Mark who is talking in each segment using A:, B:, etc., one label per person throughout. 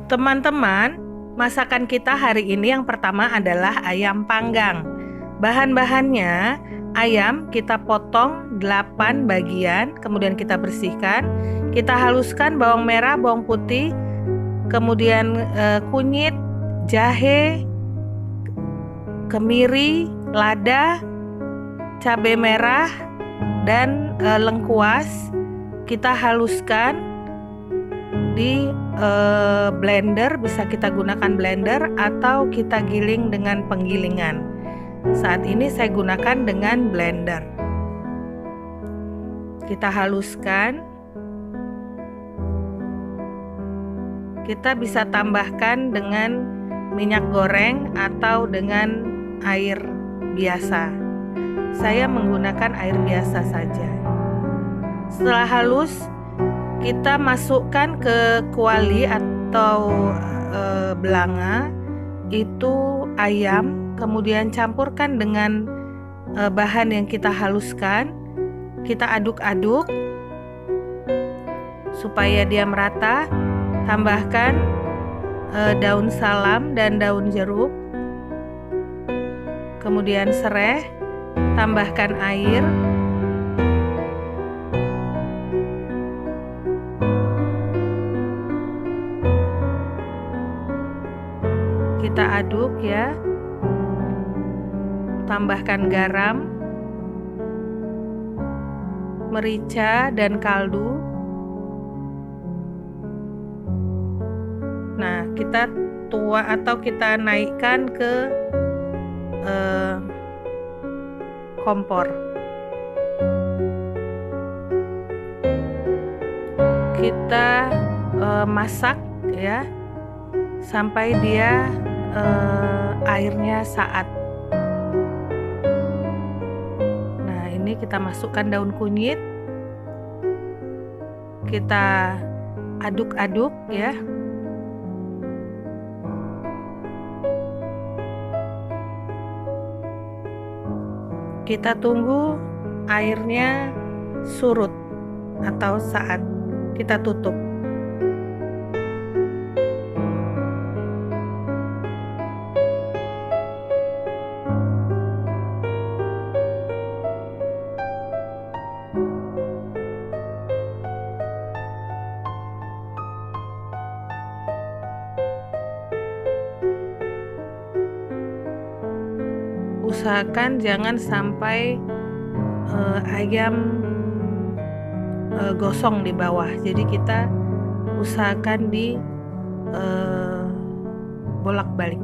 A: Teman-teman, masakan kita hari ini yang pertama adalah ayam panggang. Bahan-bahannya, ayam kita potong 8 bagian, kemudian kita bersihkan. Kita haluskan bawang merah, bawang putih, kemudian kunyit, jahe, kemiri, lada, cabai merah, dan lengkuas. Kita haluskan di blender, bisa kita gunakan blender atau kita giling dengan penggilingan. Saat ini saya gunakan dengan blender. Kita haluskan. Kita bisa tambahkan dengan minyak goreng atau dengan air biasa. Saya menggunakan air biasa saja. Setelah halus, kita masukkan ke kuali atau belanga itu ayam, kemudian campurkan dengan bahan yang kita haluskan. Kita aduk-aduk supaya dia merata. Tambahkan daun salam dan daun jeruk, kemudian serai, tambahkan air. Kita aduk ya. Tambahkan garam, merica dan kaldu. Nah, kita tuang atau kita naikkan ke kompor. Kita masak ya sampai dia airnya saat. Nah, ini kita masukkan daun kunyit. Kita aduk-aduk ya. Kita tunggu airnya surut atau saat. Kita tutup. Usahakan jangan sampai ayam gosong di bawah. Jadi kita usahakan di bolak-balik.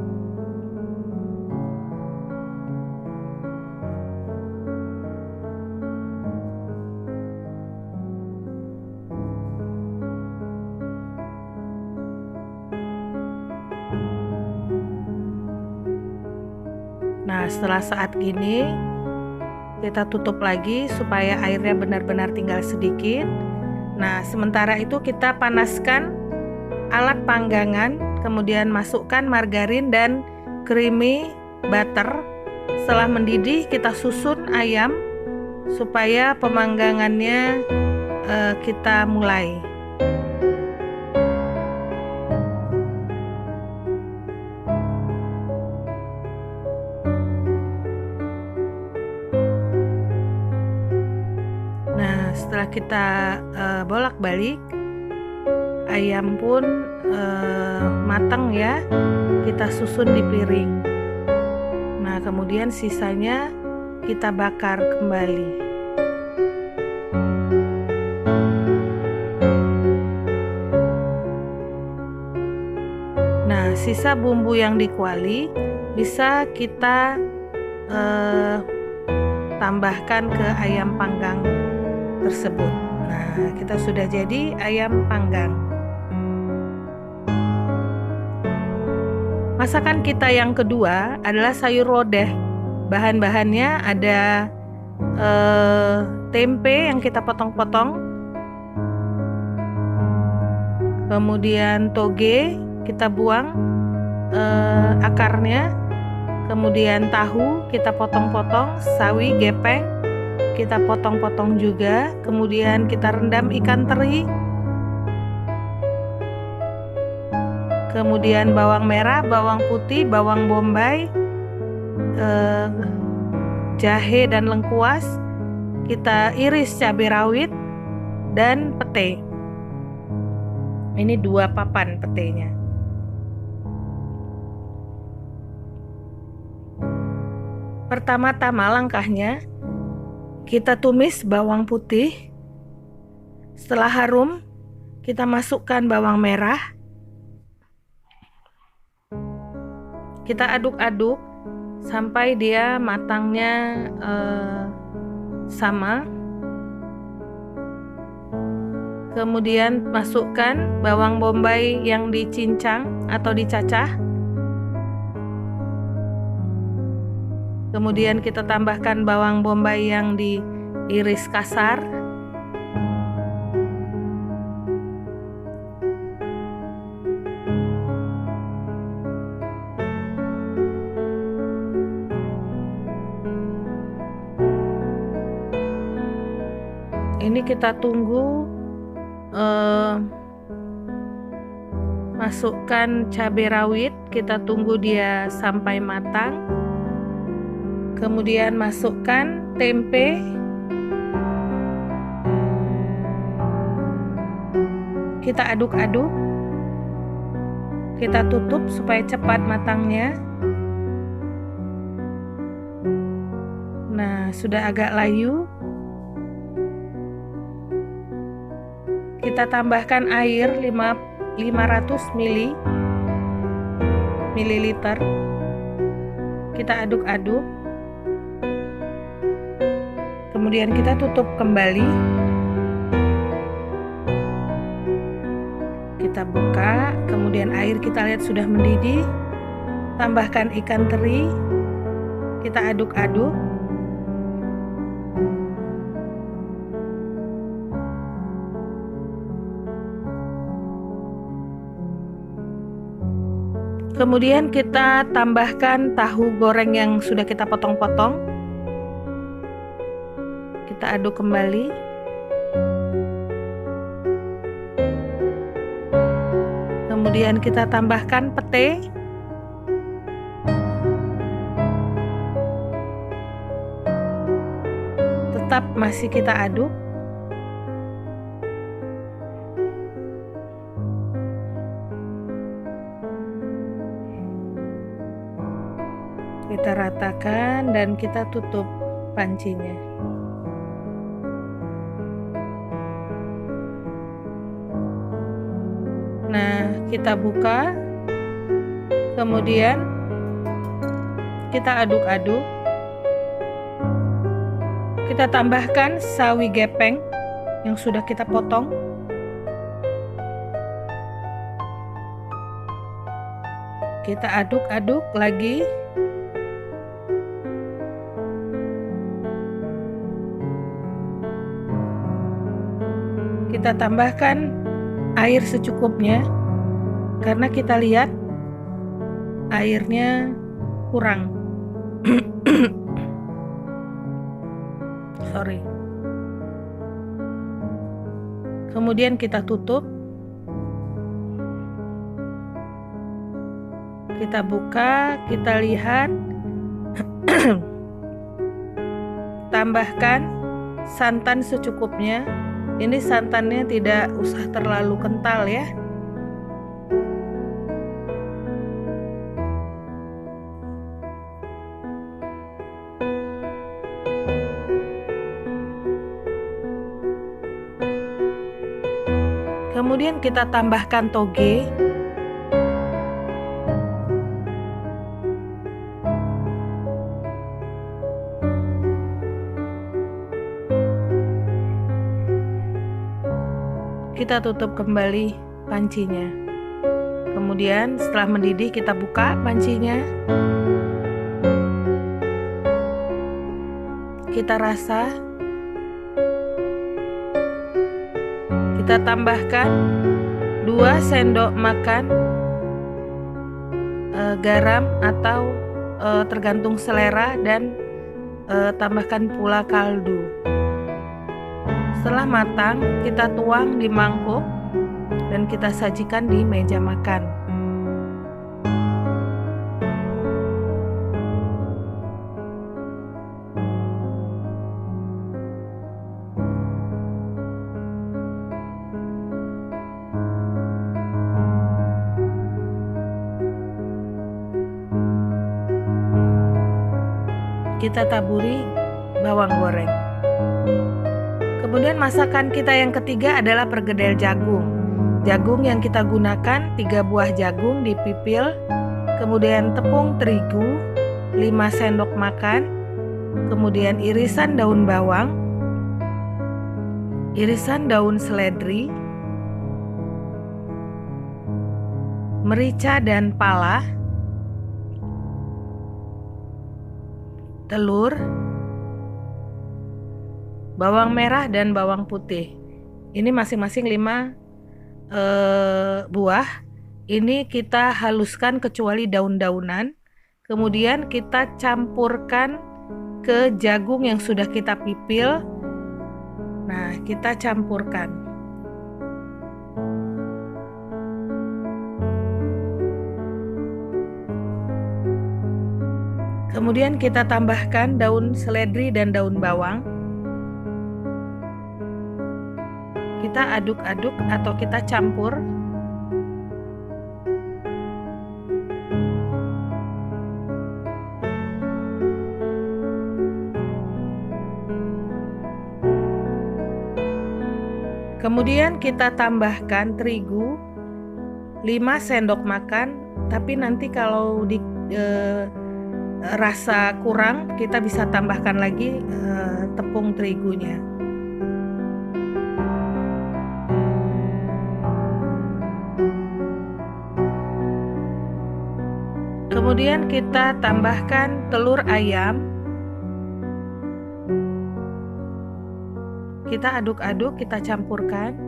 A: Nah, setelah saat gini kita tutup lagi supaya airnya benar-benar tinggal sedikit. Nah, sementara itu kita panaskan alat panggangan, kemudian masukkan margarin dan creamy butter. Setelah mendidih, kita susun ayam supaya pemanggangannya kita mulai. Setelah kita bolak-balik, ayam pun matang ya. Kita susun di piring. Nah, kemudian sisanya kita bakar kembali. Nah, sisa bumbu yang di kuali bisa kita tambahkan ke ayam panggang tersebut. Nah, kita sudah jadi ayam panggang. Masakan kita yang kedua adalah sayur lodeh. Bahan-bahannya ada tempe yang kita potong-potong, kemudian toge kita buang akarnya, kemudian tahu kita potong-potong, sawi gepeng kita potong-potong juga, kemudian kita rendam ikan teri, kemudian bawang merah, bawang putih, bawang bombay, jahe dan lengkuas. Kita iris cabai rawit dan pete. Ini 2 papan petenya. Pertama-tama langkahnya kita tumis bawang putih. Setelah harum, kita masukkan bawang merah. Kita aduk-aduk sampai dia matangnya sama. Kemudian masukkan bawang bombay yang dicincang atau dicacah. Kemudian kita tambahkan bawang bombay yang diiris kasar. Ini kita tunggu, masukkan cabai rawit, kita tunggu dia sampai matang. Kemudian masukkan tempe. Kita aduk-aduk. Kita tutup supaya cepat matangnya. Nah, sudah agak layu. Kita tambahkan air 500 ml. Kita aduk-aduk. Kemudian kita tutup kembali. Kita buka, kemudian air kita lihat sudah mendidih. Tambahkan ikan teri. Kita aduk-aduk. Kemudian kita tambahkan tahu goreng yang sudah kita potong-potong. Kita aduk kembali. Kemudian kita tambahkan pete. Tetap masih kita aduk. Kita ratakan dan kita tutup pancinya. Nah, kita buka. Kemudian kita aduk-aduk. Kita tambahkan sawi gepeng yang sudah kita potong. Kita aduk-aduk lagi. Kita tambahkan air secukupnya karena kita lihat airnya kurang. Sorry. Kemudian kita tutup. Kita buka, kita lihat. Tambahkan santan secukupnya. Ini santannya tidak usah terlalu kental ya. Kemudian kita tambahkan toge. Kita tutup kembali pancinya. Kemudian setelah mendidih kita buka pancinya. Kita rasa. Kita tambahkan 2 sendok makan garam atau tergantung selera, dan tambahkan pula kaldu. Setelah matang, kita tuang di mangkuk dan kita sajikan di meja makan. kita taburi bawang goreng. Kemudian masakan kita yang ketiga adalah perkedel jagung. Jagung yang kita gunakan 3 buah jagung dipipil, kemudian tepung terigu 5 sendok makan, kemudian irisan daun bawang, irisan daun seledri, merica dan pala, telur, bawang merah dan bawang putih. Ini masing-masing 5 buah. Ini kita haluskan kecuali daun-daunan. Kemudian kita campurkan ke jagung yang sudah kita pipil. Nah, kita campurkan. Kemudian kita tambahkan daun seledri dan daun bawang. Kita aduk-aduk atau kita campur. Kemudian kita tambahkan terigu 5 sendok makan, tapi nanti kalau rasa kurang kita bisa tambahkan lagi tepung terigunya. Kemudian kita tambahkan telur ayam. Kita aduk-aduk, kita campurkan.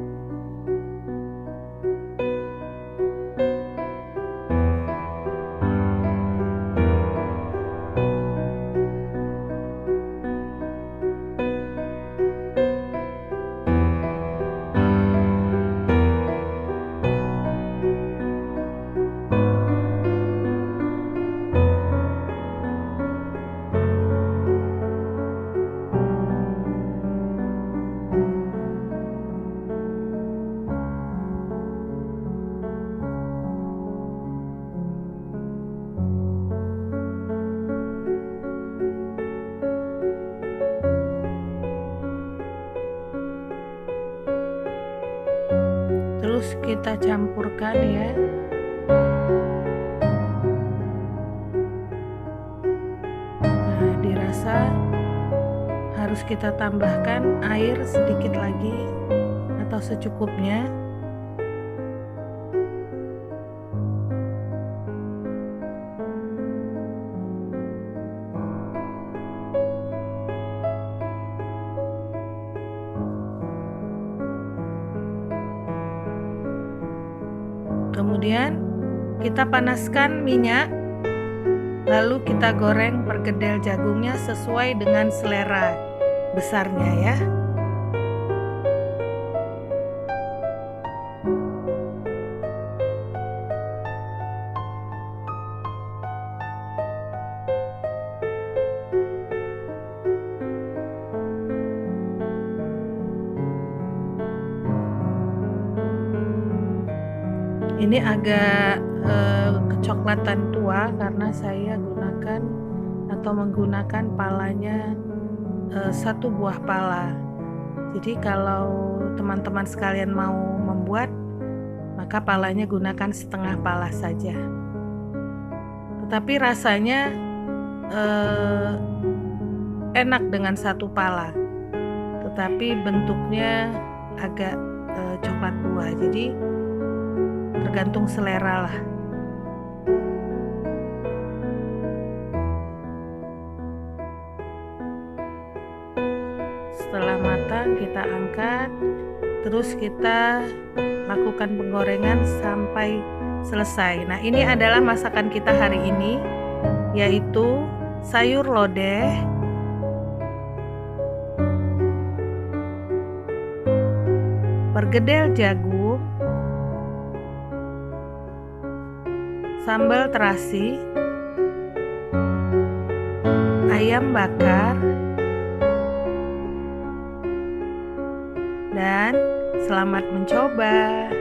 A: Terus kita campurkan ya. Nah, dirasa harus kita tambahkan air sedikit lagi atau secukupnya. Kemudian kita panaskan minyak, lalu kita goreng perkedel jagungnya sesuai dengan selera besarnya ya. Ini agak kecoklatan tua karena saya gunakan atau menggunakan palanya 1 buah pala. Jadi kalau teman-teman sekalian mau membuat, maka palanya gunakan setengah pala saja. Tetapi rasanya enak dengan 1 pala, tetapi bentuknya agak coklat tua. Jadi tergantung selera lah. Setelah matang kita angkat, terus kita lakukan penggorengan sampai selesai. Nah, ini adalah masakan kita hari ini, yaitu sayur lodeh, perkedel jagung, sambal terasi, ayam bakar, dan selamat mencoba.